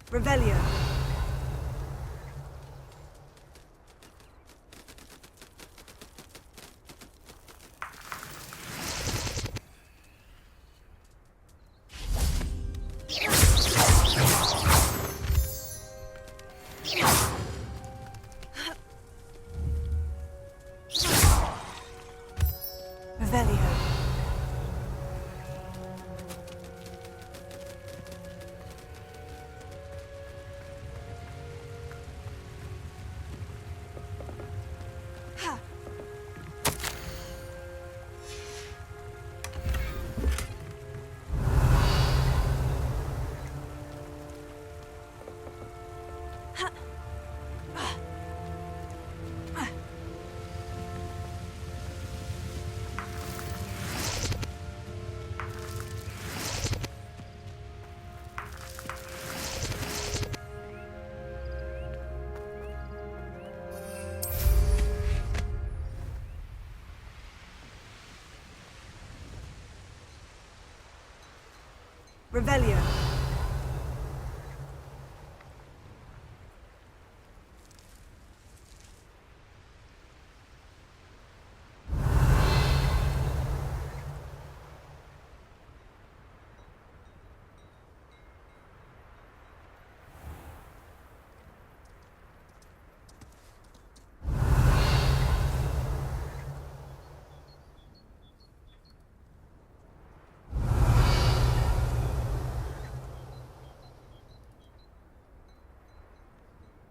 Revelio. Revelio. Revelio.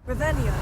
Revelio.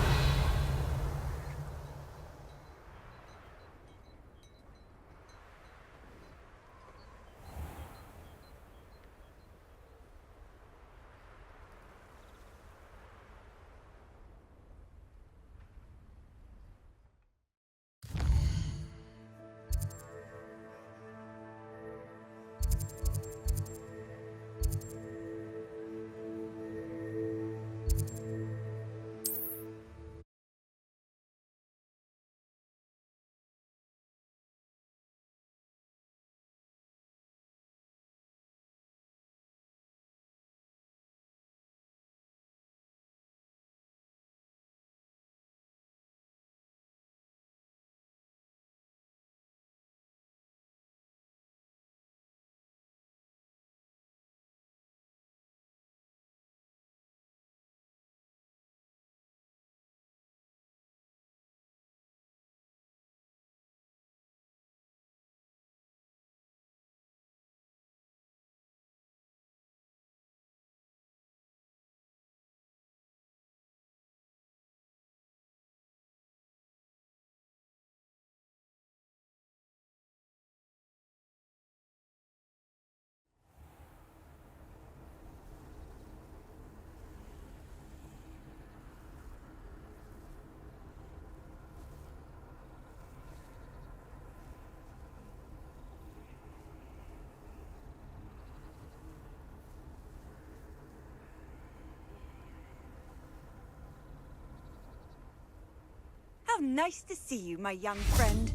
How nice to see you, my young friend.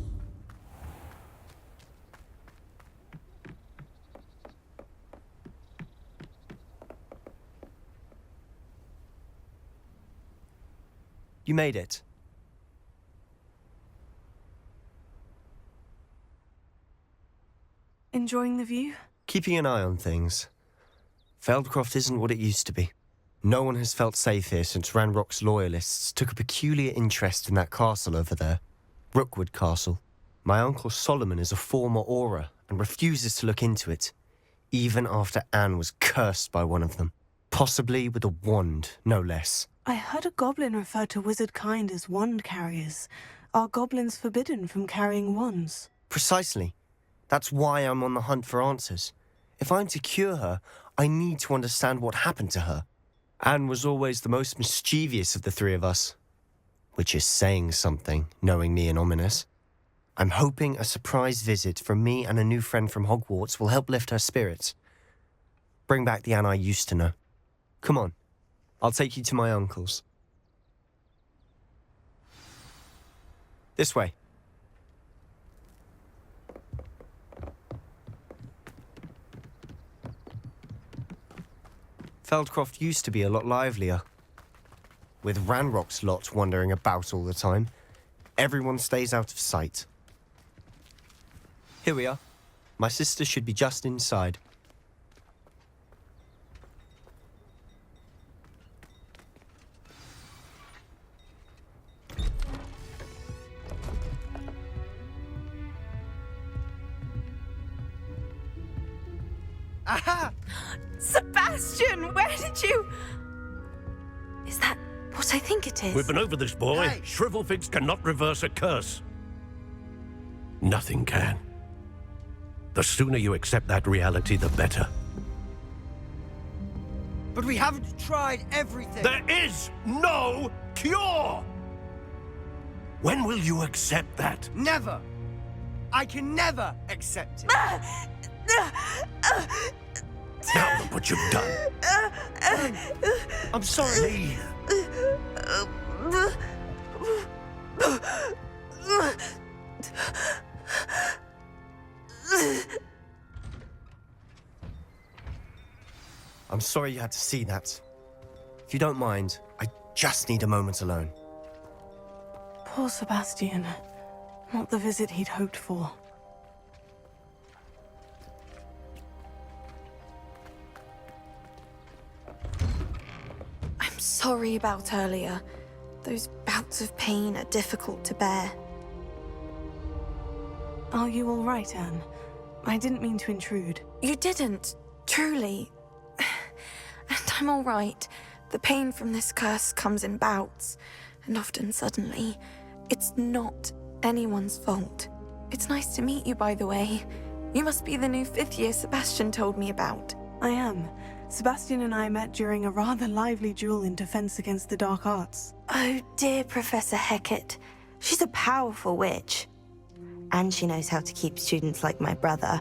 You made it. Enjoying the view? Keeping an eye on things. Feldcroft isn't what it used to be. No one has felt safe here since Ranrock's loyalists took a peculiar interest in that castle over there. Rookwood Castle. My uncle Solomon is a former Auror and refuses to look into it, even after Anne was cursed by one of them. Possibly with a wand, no less. I heard a goblin refer to wizard kind as wand carriers. Are goblins forbidden from carrying wands? Precisely. That's why I'm on the hunt for answers. If I'm to cure her, I need to understand what happened to her. Anne was always the most mischievous of the three of us. Which is saying something, knowing me and ominous. I'm hoping a surprise visit from me and a new friend from Hogwarts will help lift her spirits. Bring back the Anne I used to know. Come on, I'll take you to my uncle's. This way. Feldcroft used to be a lot livelier. With Ranrock's lot wandering about all the time, everyone stays out of sight. Here we are. My sister should be just inside. Aha! Sebastian, where did you... Is that what I think it is? We've been over this, boy. Hey. Shrivelfigs cannot reverse a curse. Nothing can. The sooner you accept that reality, the better. But we haven't tried everything. There is no cure! When will you accept that? Never. I can never accept it. Now look what you've done. I'm sorry. Leave. I'm sorry you had to see that. If you don't mind, I just need a moment alone. Poor Sebastian. Not the visit he'd hoped for. I'm sorry about earlier. Those bouts of pain are difficult to bear. Are you all right, Anne? I didn't mean to intrude. You didn't, truly. And I'm all right. The pain from this curse comes in bouts, and often suddenly. It's not anyone's fault. It's nice to meet you, by the way. You must be the new 5th year Sebastian told me about. I am. Sebastian and I met during a rather lively duel in defense against the dark arts. Oh, dear Professor Hecat. She's a powerful witch. And she knows how to keep students like my brother,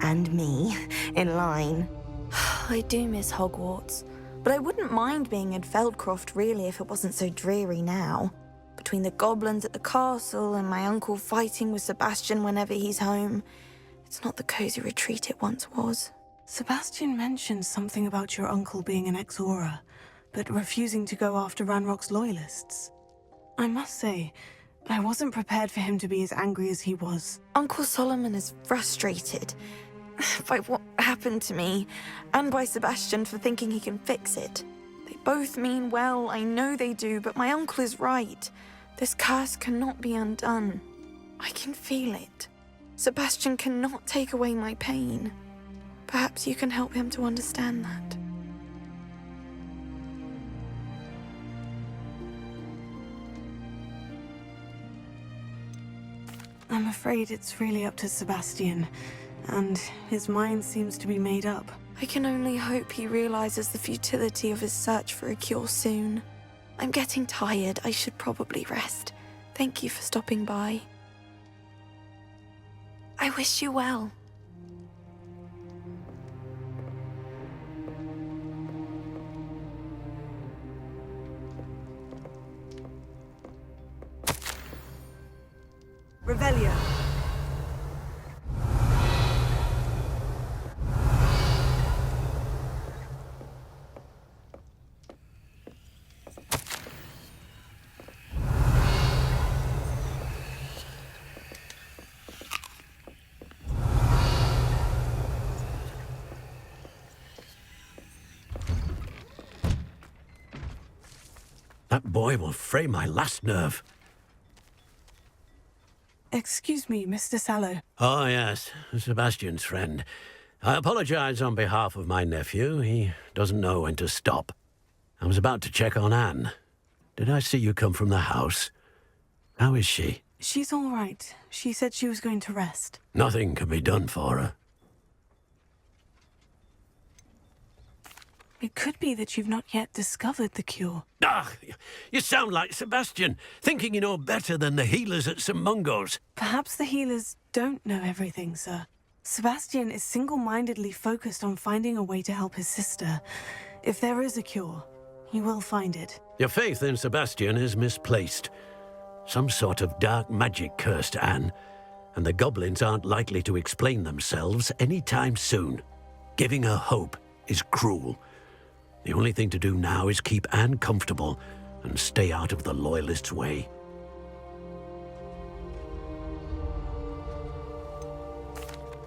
and me, in line. I do miss Hogwarts, but I wouldn't mind being in Feldcroft, really, if it wasn't so dreary now. Between the goblins at the castle and my uncle fighting with Sebastian whenever he's home, it's not the cozy retreat it once was. Sebastian mentioned something about your uncle being an ex-Auror, but refusing to go after Ranrock's loyalists. I must say, I wasn't prepared for him to be as angry as he was. Uncle Solomon is frustrated by what happened to me, and by Sebastian for thinking he can fix it. They both mean well, I know they do, but my uncle is right. This curse cannot be undone. I can feel it. Sebastian cannot take away my pain. Perhaps you can help him to understand that. I'm afraid it's really up to Sebastian, and his mind seems to be made up. I can only hope he realizes the futility of his search for a cure soon. I'm getting tired. I should probably rest. Thank you for stopping by. I wish you well. Revelio. That boy will fray my last nerve. Excuse me, Mr. Sallow. Oh, yes, Sebastian's friend. I apologize on behalf of my nephew. He doesn't know when to stop. I was about to check on Anne. Did I see you come from the house? How is she? She's all right. She said she was going to rest. Nothing can be done for her. It could be that you've not yet discovered the cure. Ah, you sound like Sebastian, thinking you know better than the healers at St. Mungo's. Perhaps the healers don't know everything, sir. Sebastian is single-mindedly focused on finding a way to help his sister. If there is a cure, he will find it. Your faith in Sebastian is misplaced. Some sort of dark magic cursed Anne, and the goblins aren't likely to explain themselves any time soon. Giving her hope is cruel. The only thing to do now is keep Anne comfortable and stay out of the Loyalists' way.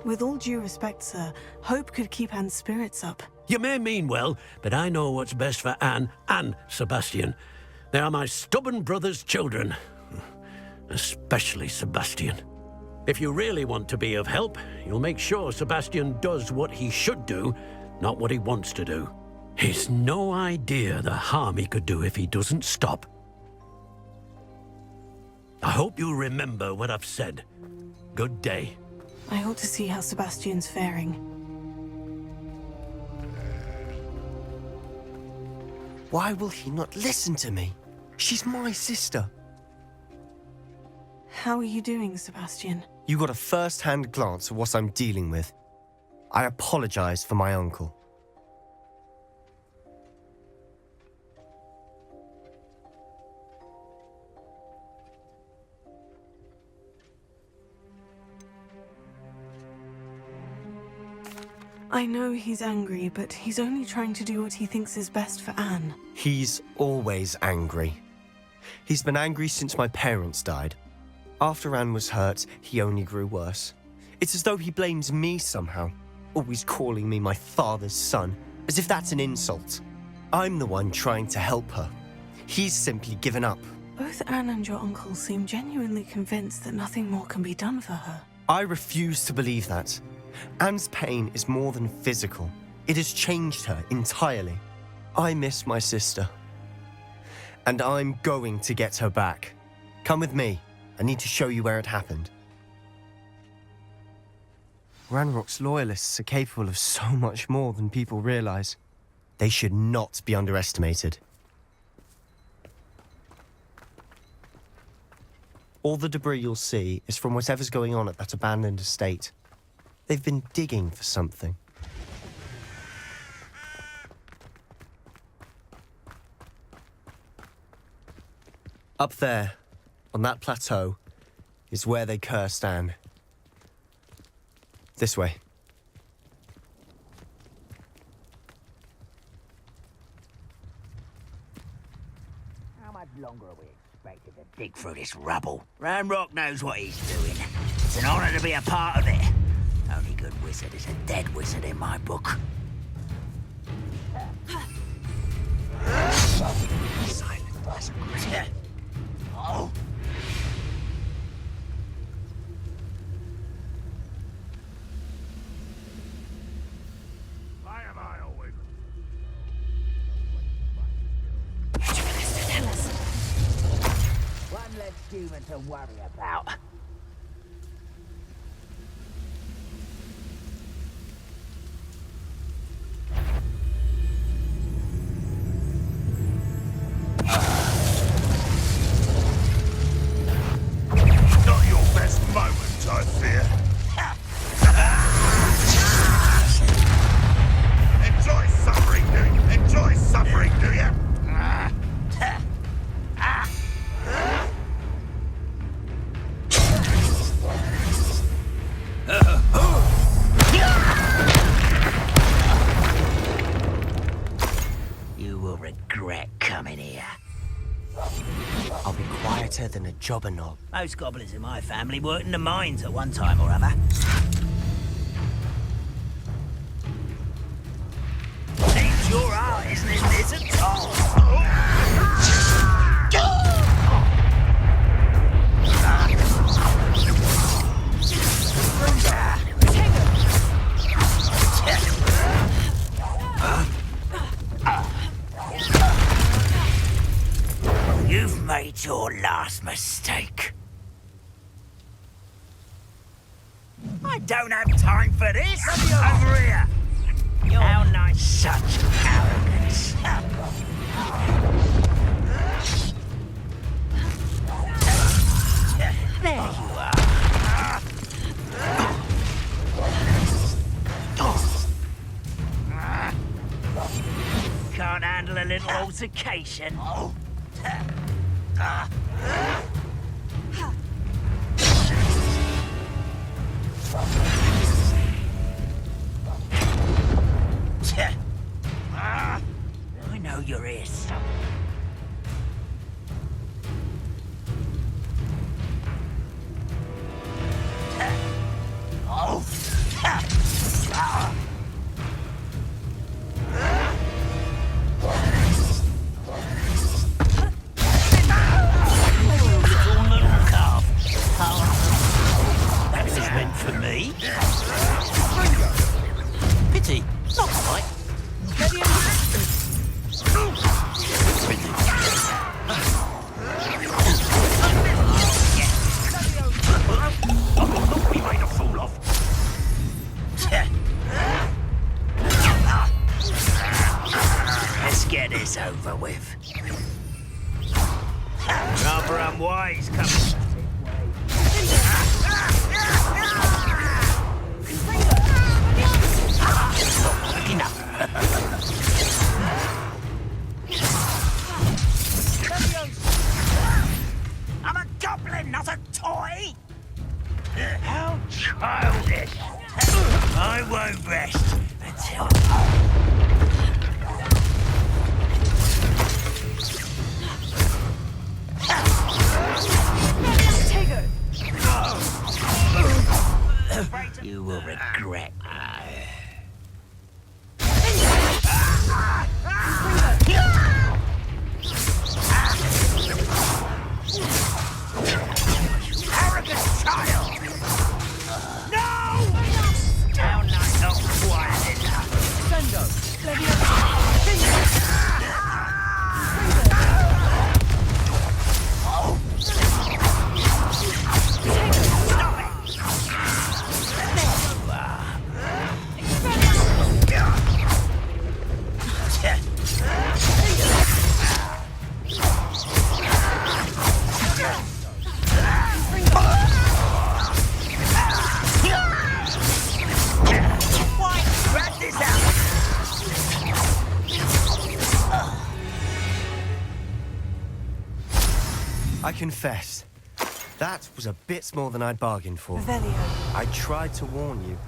With all due respect, sir, hope could keep Anne's spirits up. You may mean well, but I know what's best for Anne and Sebastian. They are my stubborn brother's children. Especially Sebastian. If you really want to be of help, you'll make sure Sebastian does what he should do, not what he wants to do. He's no idea the harm he could do if he doesn't stop. I hope you'll remember what I've said. Good day. I hope to see how Sebastian's faring. Why will he not listen to me? She's my sister. How are you doing, Sebastian? You got a first-hand glance at what I'm dealing with. I apologize for my uncle. I know he's angry, but he's only trying to do what he thinks is best for Anne. He's always angry. He's been angry since my parents died. After Anne was hurt, he only grew worse. It's as though he blames me somehow, always calling me my father's son, as if that's an insult. I'm the one trying to help her. He's simply given up. Both Anne and your uncle seem genuinely convinced that nothing more can be done for her. I refuse to believe that. Anne's pain is more than physical. It has changed her entirely. I miss my sister. And I'm going to get her back. Come with me. I need to show you where it happened. Ranrock's Loyalists are capable of so much more than people realize. They should not be underestimated. All the debris you'll see is from whatever's going on at that abandoned estate. They've been digging for something. Up there, on that plateau, is where they cursed Anne. This way. How much longer are we expected to dig through this rubble? Ranrock knows what he's doing. It's an honor to be a part of it. Only good wizard is a dead wizard in my book. Silent as a critter. Oh. Why am I always... Tell us. One less human to worry about. Not your best moment, I fear. Enjoy suffering, do you? Enjoy suffering, do you? You will regret coming here. I'll be quieter than a jobber knob. Most goblins in my family worked in the mines at one time or other. Seems your art isn't in this at all. You've made your last mistake. I don't have time for this. Over here. How nice. Such arrogance. There you are. Can't handle a little altercation. your ears, son. Oh! That was meant for me. Pity, not quite. Look, we made a fool of. Let's get this over with. Rather unwise coming. I'm a goblin, not a toy! How childish! I won't rest until... You will regret. Arrogant child! No! Down night not quiet enough. I confess, that was a bit more than I'd bargained for. Velio. I tried to warn you.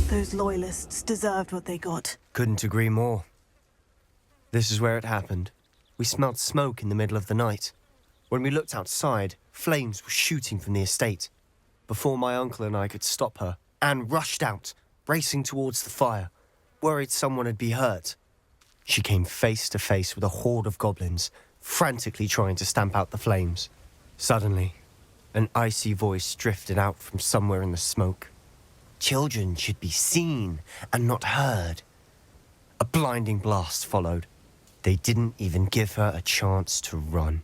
Those loyalists deserved what they got. Couldn't agree more. This is where it happened. We smelled smoke in the middle of the night. When we looked outside, flames were shooting from the estate. Before my uncle and I could stop her, Anne rushed out, racing towards the fire, worried someone had been hurt. She came face to face with a horde of goblins, frantically trying to stamp out the flames. Suddenly, an icy voice drifted out from somewhere in the smoke. Children should be seen and not heard. A blinding blast followed. They didn't even give her a chance to run.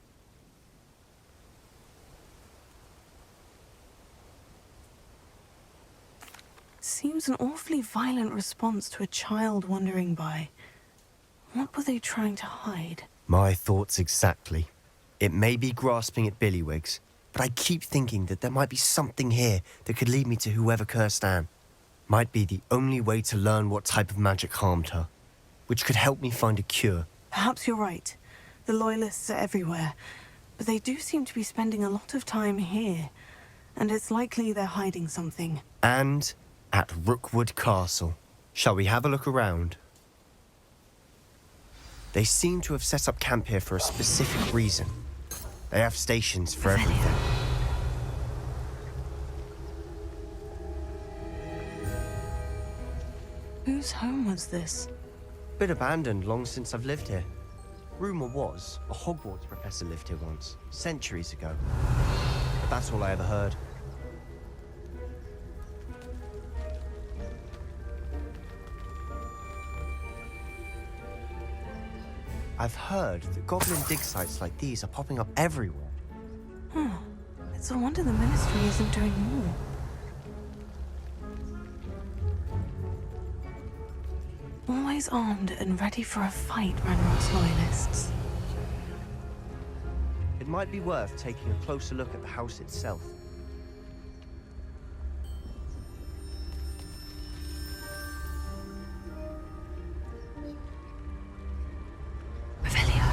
Seems an awfully violent response to a child wandering by. What were they trying to hide? My thoughts exactly. It may be grasping at Billywigs, but I keep thinking that there might be something here that could lead me to whoever cursed Anne. Might be the only way to learn what type of magic harmed her, which could help me find a cure. Perhaps you're right. The Loyalists are everywhere, but they do seem to be spending a lot of time here, and it's likely they're hiding something. And at Rookwood Castle. Shall we have a look around? They seem to have set up camp here for a specific reason. They have stations for everything. Whose home was this? Been abandoned long since I've lived here. Rumour was a Hogwarts professor lived here once, centuries ago. But that's all I ever heard. I've heard that goblin dig sites like these are popping up everywhere. It It's a wonder the Ministry isn't doing more. Always armed and ready for a fight, Ranrock's loyalists. It might be worth taking a closer look at the house itself. Revelio.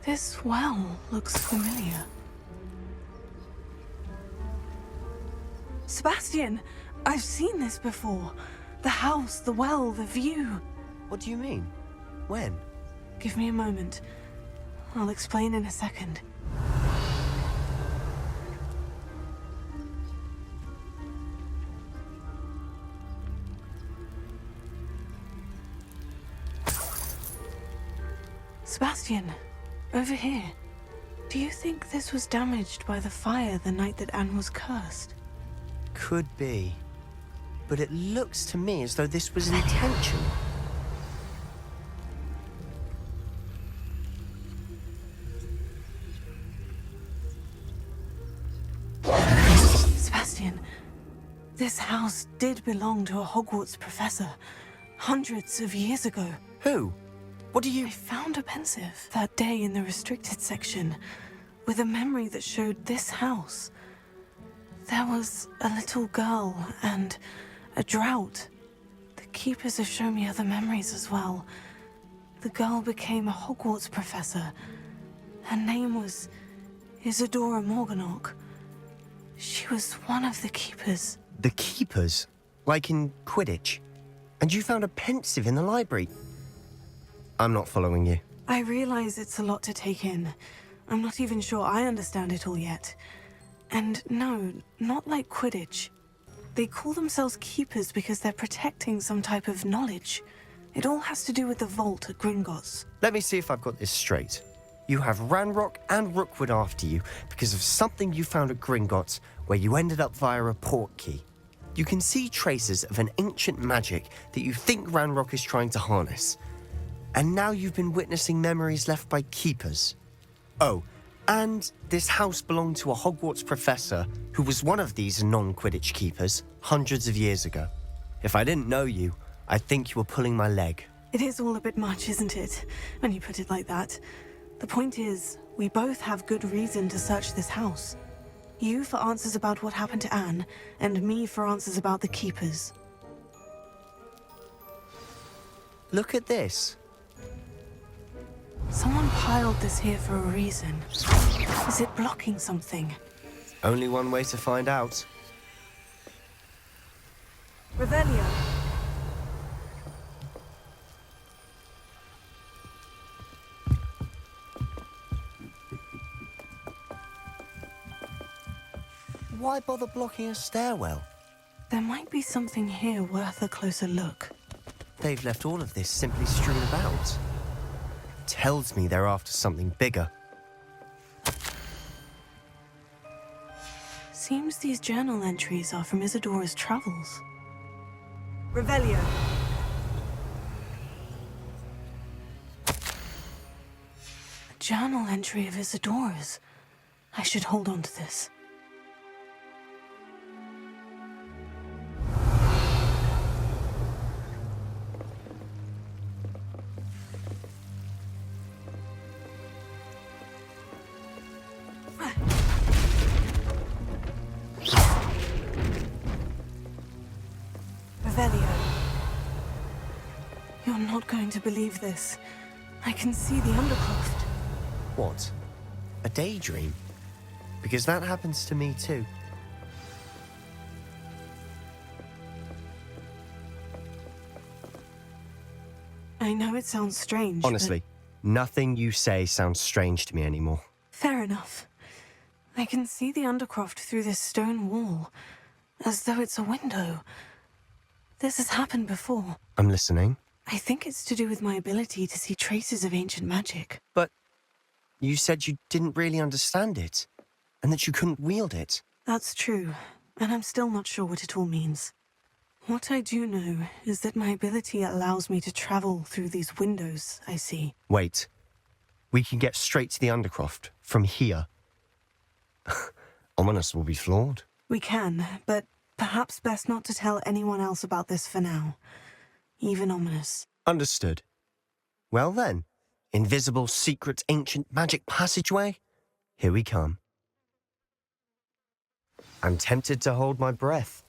This well looks familiar. Sebastian, I've seen this before. The house, the well, the view. What do you mean? When? Give me a moment. I'll explain in a second. Sebastian, over here. Do you think this was damaged by the fire the night that Anne was cursed? Could be. But it looks to me as though this was intentional. Sebastian, this house did belong to a Hogwarts professor hundreds of years ago. Who? What do you... I found a pensive that day in the restricted section with a memory that showed this house. There was a little girl and a drought. The keepers have shown me other memories as well. The girl became a Hogwarts professor. Her name was Isadora Morganach. She was one of the keepers. The keepers? Like in Quidditch? And you found a pensive in the library? I'm not following you. I realize it's a lot to take in. I'm not even sure I understand it all yet. And no, not like Quidditch. They call themselves keepers because they're protecting some type of knowledge. It all has to do with the vault at Gringotts. Let me see if I've got this straight. You have Ranrock and Rookwood after you because of something you found at Gringotts where you ended up via a port key. You can see traces of an ancient magic that you think Ranrock is trying to harness. And now you've been witnessing memories left by keepers. Oh, and this house belonged to a Hogwarts professor who was one of these non-Quidditch keepers hundreds of years ago. If I didn't know you, I'd think you were pulling my leg. It is all a bit much, isn't it? When you put it like that. The point is, we both have good reason to search this house. You for answers about what happened to Anne, and me for answers about the keepers. Look at this. Someone piled this here for a reason. Is it blocking something? Only one way to find out. Revelio. Why bother blocking a stairwell? There might be something here worth a closer look. They've left all of this simply strewn about. Tells me they're after something bigger. Seems these journal entries are from Isadora's travels. Revelio. A journal entry of Isadora's. I should hold on to this. Revelio. You're not going to believe this. I can see the Undercroft. What? A daydream? Because that happens to me too. I know it sounds strange, Honestly, nothing you say sounds strange to me anymore. but fair enough. I can see the Undercroft through this stone wall, as though it's a window. This has happened before. I'm listening. I think it's to do with my ability to see traces of ancient magic. But you said you didn't really understand it, and that you couldn't wield it. That's true, and I'm still not sure what it all means. What I do know is that my ability allows me to travel through these windows I see. Wait. We can get straight to the Undercroft from here. Ominous will be floored. We can, but perhaps best not to tell anyone else about this for now. Even Ominous. Understood. Well then, invisible, secret, ancient magic passageway? Here we come. I'm tempted to hold my breath.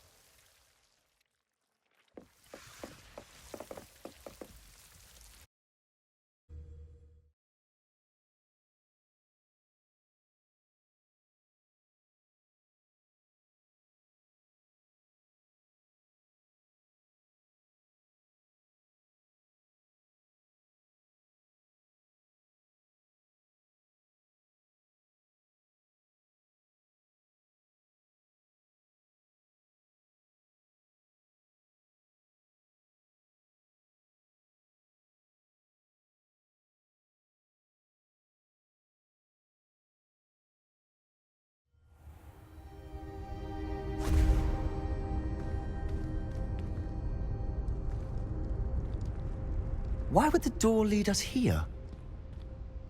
Why would the door lead us here?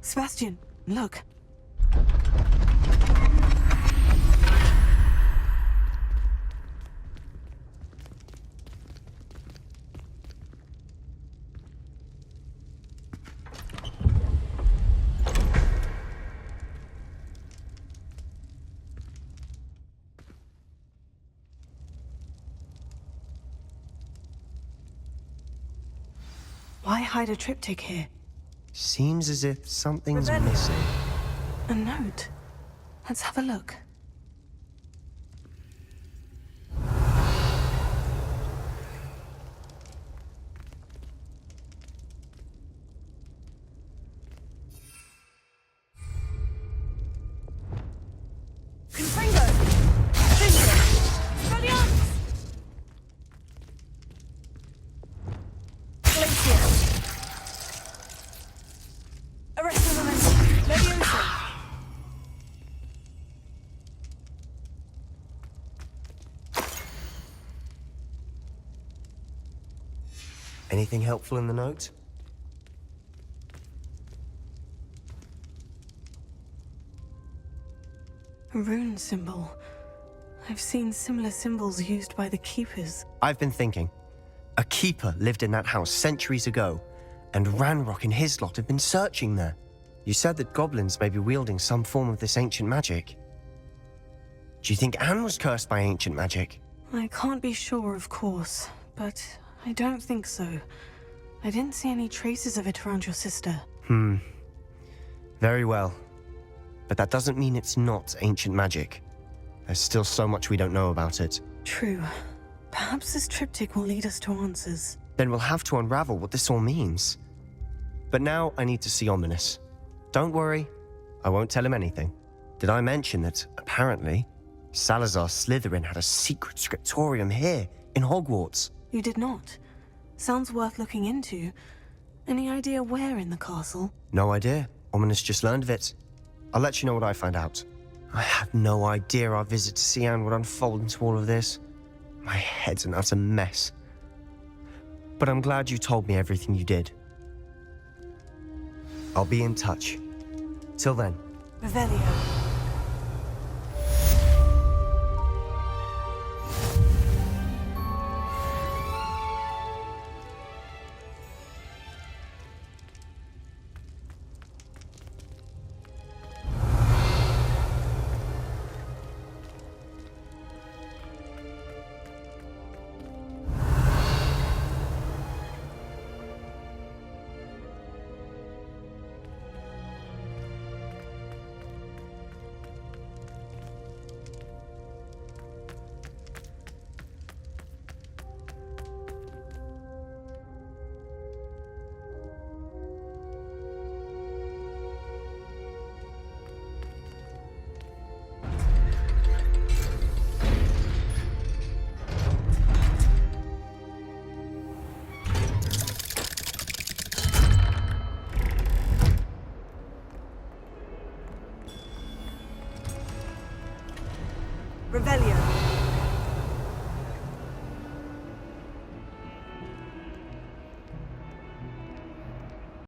Sebastian, look. Why hide a triptych here? Seems as if something's Rebellion. missing. A note. Let's have a look. Anything helpful in the note? A rune symbol. I've seen similar symbols used by the Keepers. I've been thinking. A keeper lived in that house centuries ago, and Ranrock and his lot have been searching there. You said that goblins may be wielding some form of this ancient magic. Do you think Anne was cursed by ancient magic? I can't be sure, of course, but I don't think so. I didn't see any traces of it around your sister. Very well. But that doesn't mean it's not ancient magic. There's still so much we don't know about it. True. Perhaps this triptych will lead us to answers. Then we'll have to unravel what this all means. But now I need to see Ominous. Don't worry, I won't tell him anything. Did I mention that, apparently, Salazar Slytherin had a secret scriptorium here, in Hogwarts? You did not. Sounds worth looking into. Any idea where in the castle? No idea. Ominous just learned of it. I'll let you know what I find out. I had no idea our visit to Sian would unfold into all of this. My head's an utter mess. But I'm glad you told me everything you did. I'll be in touch. Till then. Revelio. Revelio.